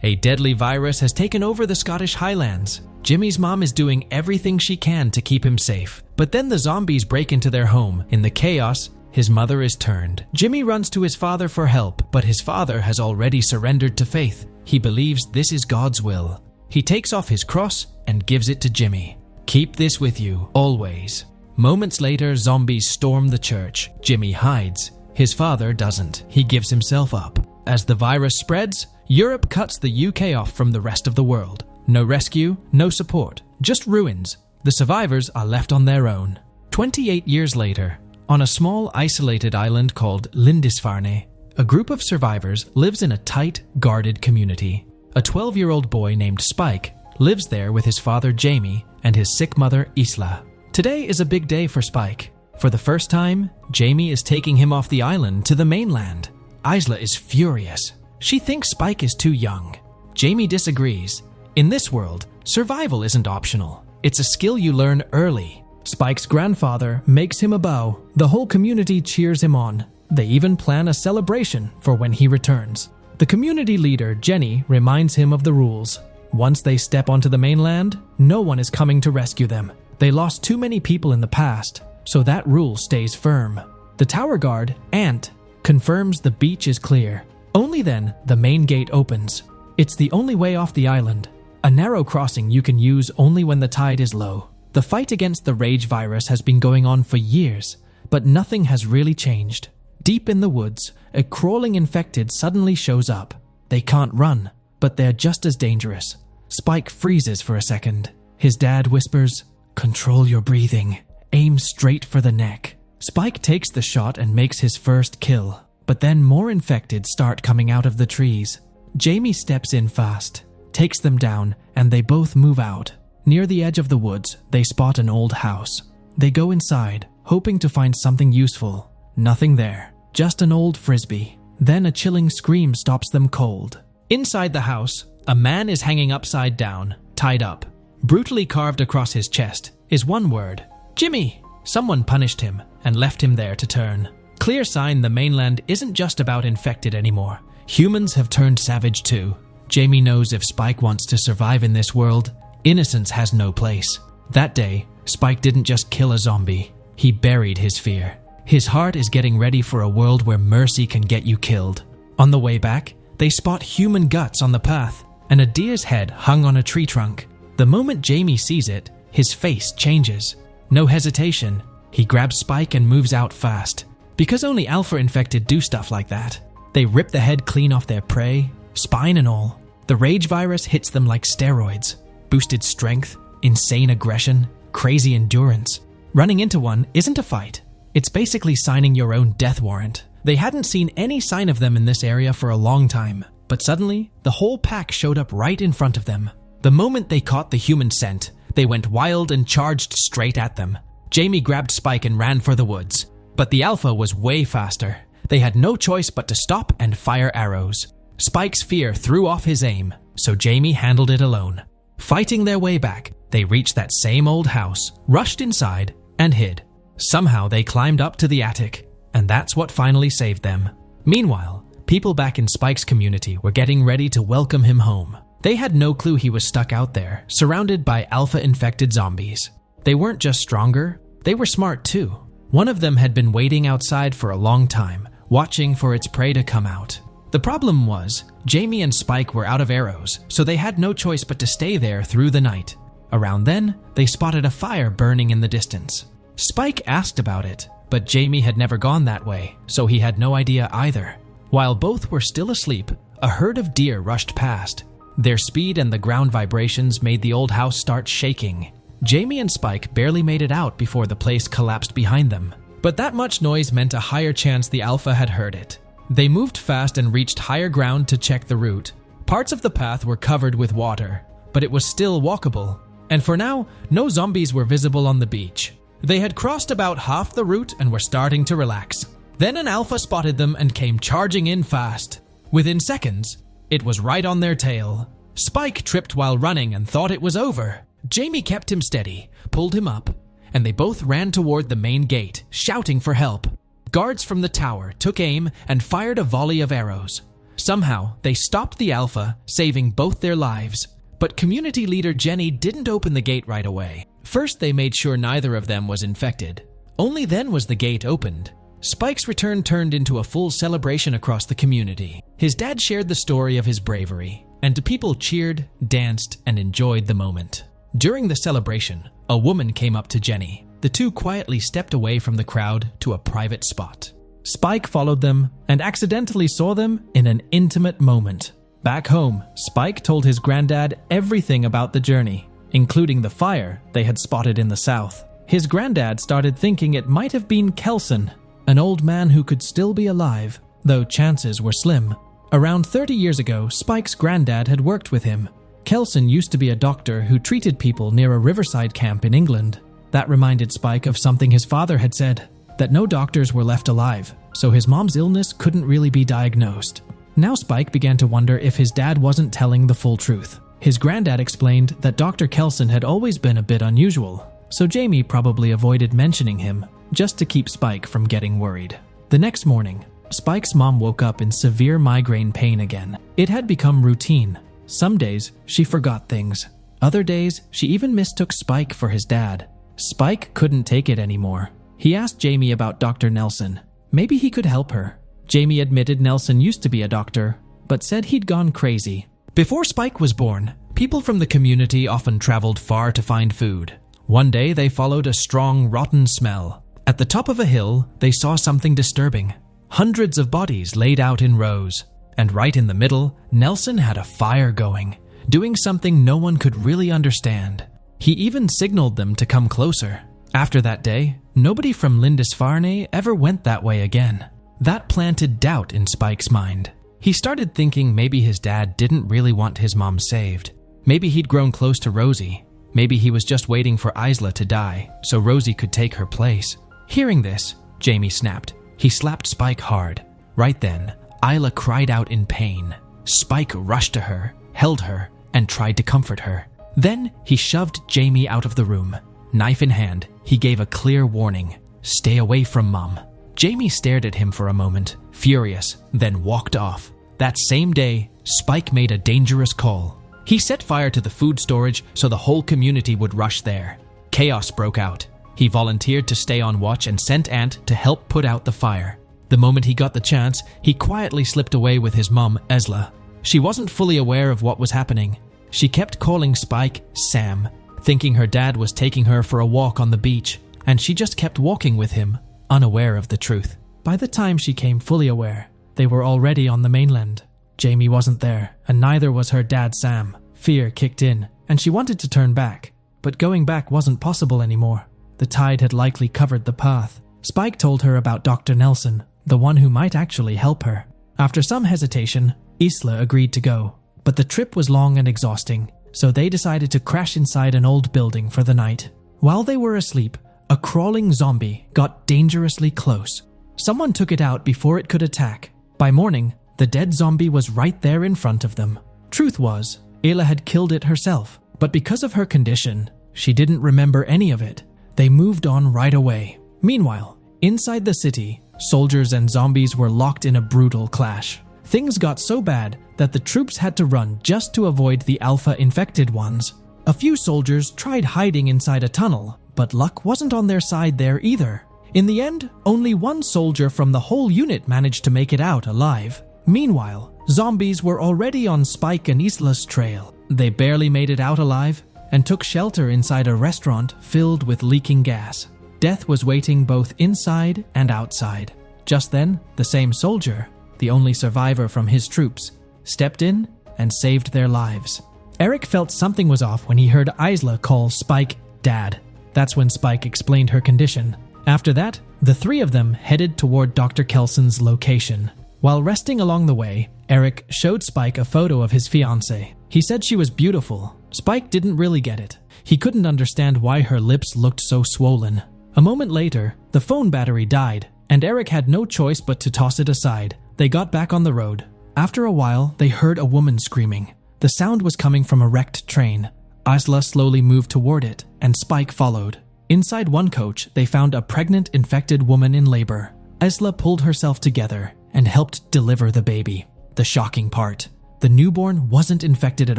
A deadly virus has taken over the Scottish Highlands. Jimmy's mom is doing everything she can to keep him safe, but then the zombies break into their home. In the chaos, his mother is turned. Jimmy runs to his father for help, but his father has already surrendered to faith. He believes this is God's will. He takes off his cross and gives it to Jimmy. "Keep this with you, always." Moments later, zombies storm the church. Jimmy hides. His father doesn't. He gives himself up. As the virus spreads, Europe cuts the UK off from the rest of the world. No rescue, no support, just ruins. The survivors are left on their own. 28 years later, on a small isolated island called Lindisfarne, a group of survivors lives in a tight, guarded community. A 12-year-old boy named Spike lives there with his father Jamie and his sick mother Isla. Today is a big day for Spike. For the first time, Jamie is taking him off the island to the mainland. Isla is furious. She thinks Spike is too young. Jamie disagrees. In this world, survival isn't optional. It's a skill you learn early. Spike's grandfather makes him a bow. The whole community cheers him on. They even plan a celebration for when he returns. The community leader, Jenny, reminds him of the rules. Once they step onto the mainland, no one is coming to rescue them. They lost too many people in the past, so that rule stays firm. The tower guard, Ant, confirms the beach is clear. Only then, the main gate opens. It's the only way off the island. A narrow crossing you can use only when the tide is low. The fight against the rage virus has been going on for years, but nothing has really changed. Deep in the woods, a crawling infected suddenly shows up. They can't run, but they're just as dangerous. Spike freezes for a second. His dad whispers, "Control your breathing. Aim straight for the neck." Spike takes the shot and makes his first kill, but then more infected start coming out of the trees. Jamie steps in fast, takes them down, and they both move out. Near the edge of the woods, they spot an old house. They go inside, hoping to find something useful. Nothing there, just an old frisbee. Then a chilling scream stops them cold. Inside the house, a man is hanging upside down, tied up. Brutally carved across his chest is one word: Jimmy. Someone punished him and left him there to turn. Clear sign the mainland isn't just about infected anymore. Humans have turned savage too. Jamie knows if Spike wants to survive in this world, innocence has no place. That day, Spike didn't just kill a zombie. He buried his fear. His heart is getting ready for a world where mercy can get you killed. On the way back, they spot human guts on the path and a deer's head hung on a tree trunk. The moment Jamie sees it, his face changes. No hesitation, he grabs Spike and moves out fast. Because only alpha-infected do stuff like that. They rip the head clean off their prey, spine and all. The rage virus hits them like steroids. Boosted strength, insane aggression, crazy endurance. Running into one isn't a fight. It's basically signing your own death warrant. They hadn't seen any sign of them in this area for a long time, but suddenly, the whole pack showed up right in front of them. The moment they caught the human scent, they went wild and charged straight at them. Jamie grabbed Spike and ran for the woods, but the alpha was way faster. They had no choice but to stop and fire arrows. Spike's fear threw off his aim, so Jamie handled it alone. Fighting their way back, they reached that same old house, rushed inside, and hid. Somehow they climbed up to the attic, and that's what finally saved them. Meanwhile, people back in Spike's community were getting ready to welcome him home. They had no clue he was stuck out there, surrounded by alpha-infected zombies. They weren't just stronger, they were smart too. One of them had been waiting outside for a long time, watching for its prey to come out. The problem was, Jamie and Spike were out of arrows, so they had no choice but to stay there through the night. Around then, they spotted a fire burning in the distance. Spike asked about it, but Jamie had never gone that way, so he had no idea either. While both were still asleep, a herd of deer rushed past. Their speed and the ground vibrations made the old house start shaking. Jamie and Spike barely made it out before the place collapsed behind them. But that much noise meant a higher chance the alpha had heard it. They moved fast and reached higher ground to check the route. Parts of the path were covered with water, but it was still walkable. And for now, no zombies were visible on the beach. They had crossed about half the route and were starting to relax. Then an alpha spotted them and came charging in fast. Within seconds, it was right on their tail. Spike tripped while running and thought it was over. Jamie kept him steady, pulled him up, and they both ran toward the main gate, shouting for help. Guards from the tower took aim and fired a volley of arrows. Somehow, they stopped the Alpha, saving both their lives. But community leader Jenny didn't open the gate right away. First, they made sure neither of them was infected. Only then was the gate opened. Spike's return turned into a full celebration across the community. His dad shared the story of his bravery, and people cheered, danced, and enjoyed the moment. During the celebration, a woman came up to Jenny. The two quietly stepped away from the crowd to a private spot. Spike followed them and accidentally saw them in an intimate moment. Back home, Spike told his granddad everything about the journey, including the fire they had spotted in the south. His granddad started thinking it might have been Kelson, an old man who could still be alive, though chances were slim. Around 30 years ago, Spike's granddad had worked with him. Kelson used to be a doctor who treated people near a riverside camp in England. That reminded Spike of something his father had said, that no doctors were left alive, so his mom's illness couldn't really be diagnosed. Now Spike began to wonder if his dad wasn't telling the full truth. His granddad explained that Dr. Kelson had always been a bit unusual, so Jamie probably avoided mentioning him, just to keep Spike from getting worried. The next morning, Spike's mom woke up in severe migraine pain again. It had become routine. Some days, she forgot things. Other days, she even mistook Spike for his dad. Spike couldn't take it anymore. He asked Jamie about Dr. Nelson. Maybe he could help her. Jamie admitted Nelson used to be a doctor, but said he'd gone crazy. Before Spike was born, people from the community often traveled far to find food. One day, they followed a strong, rotten smell. At the top of a hill, they saw something disturbing. Hundreds of bodies laid out in rows. And right in the middle, Nelson had a fire going, doing something no one could really understand. He even signaled them to come closer. After that day, nobody from Lindisfarne ever went that way again. That planted doubt in Spike's mind. He started thinking maybe his dad didn't really want his mom saved. Maybe he'd grown close to Rosie. Maybe he was just waiting for Isla to die, so Rosie could take her place. Hearing this, Jamie snapped. He slapped Spike hard. Right then, Isla cried out in pain. Spike rushed to her, held her, and tried to comfort her. Then he shoved Jamie out of the room. Knife in hand, he gave a clear warning. Stay away from Mom. Jamie stared at him for a moment, furious, then walked off. That same day, Spike made a dangerous call. He set fire to the food storage so the whole community would rush there. Chaos broke out. He volunteered to stay on watch and sent Ant to help put out the fire. The moment he got the chance, he quietly slipped away with his mom, Esla. She wasn't fully aware of what was happening. She kept calling Spike Sam, thinking her dad was taking her for a walk on the beach, and she just kept walking with him, unaware of the truth. By the time she came fully aware, they were already on the mainland. Jamie wasn't there, and neither was her dad Sam. Fear kicked in, and she wanted to turn back, but going back wasn't possible anymore. The tide had likely covered the path. Spike told her about Dr. Nelson, the one who might actually help her. After some hesitation, Isla agreed to go, but the trip was long and exhausting, so they decided to crash inside an old building for the night. While they were asleep, a crawling zombie got dangerously close. Someone took it out before it could attack. By morning, the dead zombie was right there in front of them. Truth was, Ayla had killed it herself, but because of her condition, she didn't remember any of it. They moved on right away. Meanwhile, inside the city, soldiers and zombies were locked in a brutal clash. Things got so bad that the troops had to run just to avoid the alpha-infected ones. A few soldiers tried hiding inside a tunnel, but luck wasn't on their side there either. In the end, only one soldier from the whole unit managed to make it out alive. Meanwhile, zombies were already on Spike and Isla's trail. They barely made it out alive and took shelter inside a restaurant filled with leaking gas. Death was waiting both inside and outside. Just then, the same soldier, the only survivor from his troops, stepped in and saved their lives. Eric felt something was off when he heard Isla call Spike Dad. That's when Spike explained her condition. After that, the three of them headed toward Dr. Kelson's location. While resting along the way, Eric showed Spike a photo of his fiancée. He said she was beautiful. Spike didn't really get it. He couldn't understand why her lips looked so swollen. A moment later, the phone battery died, and Eric had no choice but to toss it aside. They got back on the road. After a while, they heard a woman screaming. The sound was coming from a wrecked train. Isla slowly moved toward it, and Spike followed. Inside one coach, they found a pregnant, infected woman in labor. Isla pulled herself together and helped deliver the baby. the shocking part. The newborn wasn't infected at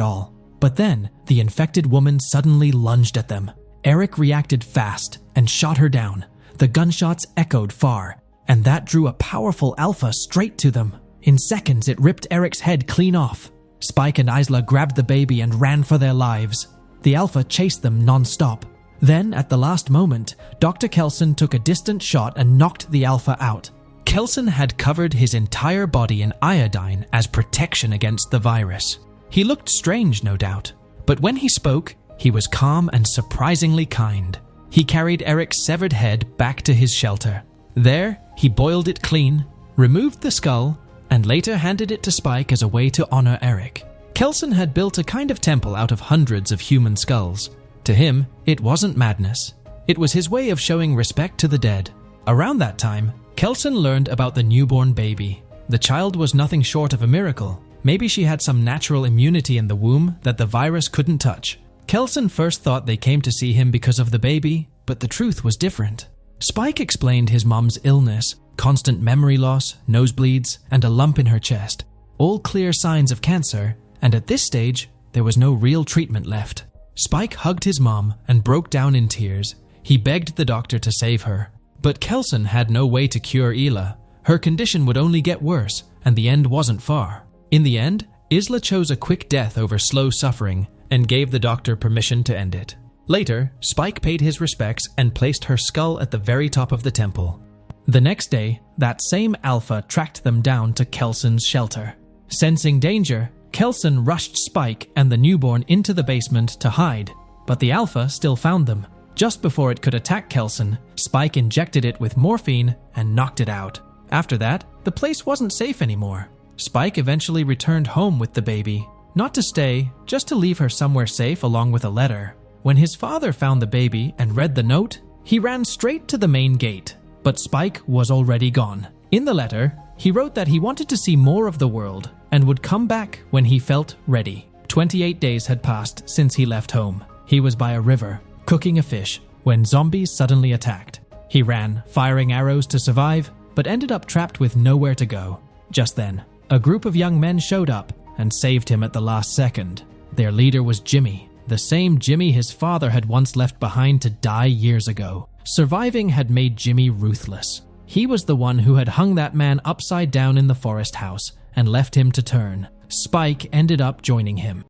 all. But then, the infected woman suddenly lunged at them. Eric reacted fast and shot her down. The gunshots echoed far, and that drew a powerful alpha straight to them. In seconds, it ripped Eric's head clean off. Spike and Isla grabbed the baby and ran for their lives. The alpha chased them non-stop. Then, at the last moment, Dr. Kelson took a distant shot and knocked the alpha out. Kelson had covered his entire body in iodine as protection against the virus. He looked strange, no doubt, but when he spoke, he was calm and surprisingly kind. He carried Eric's severed head back to his shelter. There, he boiled it clean, removed the skull, and later handed it to Spike as a way to honor Eric. Kelson had built a kind of temple out of hundreds of human skulls. To him, it wasn't madness. It was his way of showing respect to the dead. Around that time, Kelson learned about the newborn baby. The child was nothing short of a miracle. Maybe she had some natural immunity in the womb that the virus couldn't touch. Kelson first thought they came to see him because of the baby, but the truth was different. Spike explained his mom's illness, constant memory loss, nosebleeds, and a lump in her chest. All clear signs of cancer, and at this stage, there was no real treatment left. Spike hugged his mom and broke down in tears. He begged the doctor to save her. But Kelson had no way to cure Isla. Her condition would only get worse, and the end wasn't far. In the end, Isla chose a quick death over slow suffering and gave the doctor permission to end it. Later, Spike paid his respects and placed her skull at the very top of the temple. The next day, that same alpha tracked them down to Kelson's shelter. Sensing danger, Kelson rushed Spike and the newborn into the basement to hide, but the alpha still found them. Just before it could attack Kelson, Spike injected it with morphine and knocked it out. After that, the place wasn't safe anymore. Spike eventually returned home with the baby. Not to stay, just to leave her somewhere safe along with a letter. When his father found the baby and read the note, he ran straight to the main gate. But Spike was already gone. In the letter, he wrote that he wanted to see more of the world and would come back when he felt ready. 28 days had passed since he left home. He was by a river, cooking a fish, when zombies suddenly attacked. He ran, firing arrows to survive, but ended up trapped with nowhere to go. Just then, a group of young men showed up and saved him at the last second. Their leader was Jimmy, the same Jimmy his father had once left behind to die years ago. Surviving had made Jimmy ruthless. He was the one who had hung that man upside down in the forest house and left him to turn. Spike ended up joining him.